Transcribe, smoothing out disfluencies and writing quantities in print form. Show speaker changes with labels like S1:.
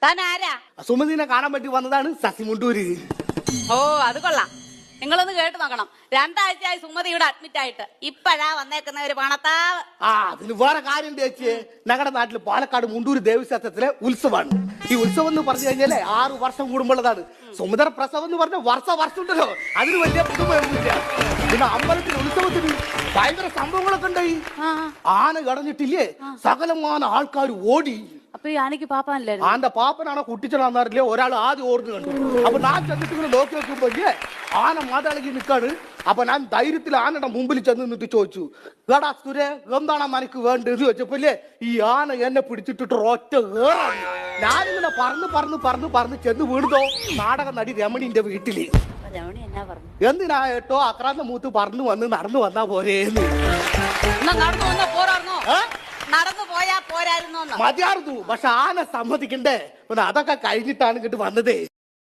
S1: താൻ ആരാ?
S2: സുമതിനെ കാണാൻ വേണ്ടി വന്നതാണ് ശശിമുണ്ടൂര്.
S1: ഓ അത് കൊള്ളാം. നിങ്ങളൊന്ന് കേട്ട് നോക്കണം. 2 ആഴ്ചയായി സുമതി ഇവിടെ അഡ്മിറ്റ് ആയിട്ട്. ഇപ്പഴാ വന്നേക്കുന്ന ഒരു പണത്താവ്.
S2: അതിന് വേറെ കാര്യം ചേച്ചിയെ, ഞങ്ങളുടെ നാട്ടില് പാലക്കാട് മുണ്ടൂര് ദേവീക്ഷേത്രത്തിലെ ഉത്സവമാണ്. ഈ ഉത്സവം എന്ന് പറഞ്ഞു കഴിഞ്ഞാലേ 6 വർഷം കൂടുമ്പോഴതാണ്. സുമതര പ്രസവം എന്ന് പറഞ്ഞ വർഷം ഉണ്ടല്ലോ, അതിന് വലിയ പുതുമയൊന്നുമില്ല. പിന്നെ അമ്പലത്തിൽ ഉത്സവത്തിന് ഭയങ്കര സംഭവങ്ങളൊക്കെ ഉണ്ടായി. ആന കടഞ്ഞിട്ടില്ലേ, സകലമാന ആൾക്കാർ ഓടി.
S1: അപ്പൊ ഈ ആനയ്ക്ക് പാപ്പാനല്ലേ?
S2: ആന്റെ പാപ്പനാണോ കുട്ടിച്ചനാന്നറിയില്ലേ, ഒരാൾ ആദ്യം ഓടുന്നു കണ്ടു. അപ്പൊ ഞാൻ ചെന്നിട്ട് ഇങ്ങനെ നോക്കി വെക്കുമ്പോ ആന മാതാളകി നിൽക്കാണ്. അപ്പൊ ഞാൻ ധൈര്യത്തിൽ ആനയുടെ മുമ്പിൽ ചെന്ന് നിന്നിട്ട് ചോദിച്ചു, എടാ സുരേ, എന്താണ് മനക്ക് വേണ്ടത് ചോദിച്ചപ്പോലെ ഈ ആന എന്നെ പിടിച്ചിട്ടിട്ട് ഒറ്റ ഏറാണ്. ഞാനിങ്ങനെ പറന്ന് ചെന്ന് വീണതോ നാടക നടി രമണിന്റെ വീട്ടില്. എന്തിനാ ഏട്ടോ അക്രാന്ത മൂത്ത് നടന്നു വന്നാ പോരേന്ന്.
S1: നടന്നു പോയാ പോരായിരുന്നോ?
S2: മതിയായിരുന്നു, പക്ഷെ ആന സമ്മതിക്കണ്ടേ. അതൊക്കെ കഴിഞ്ഞിട്ടാണ് ഇങ്ങോട്ട് വന്നതേ.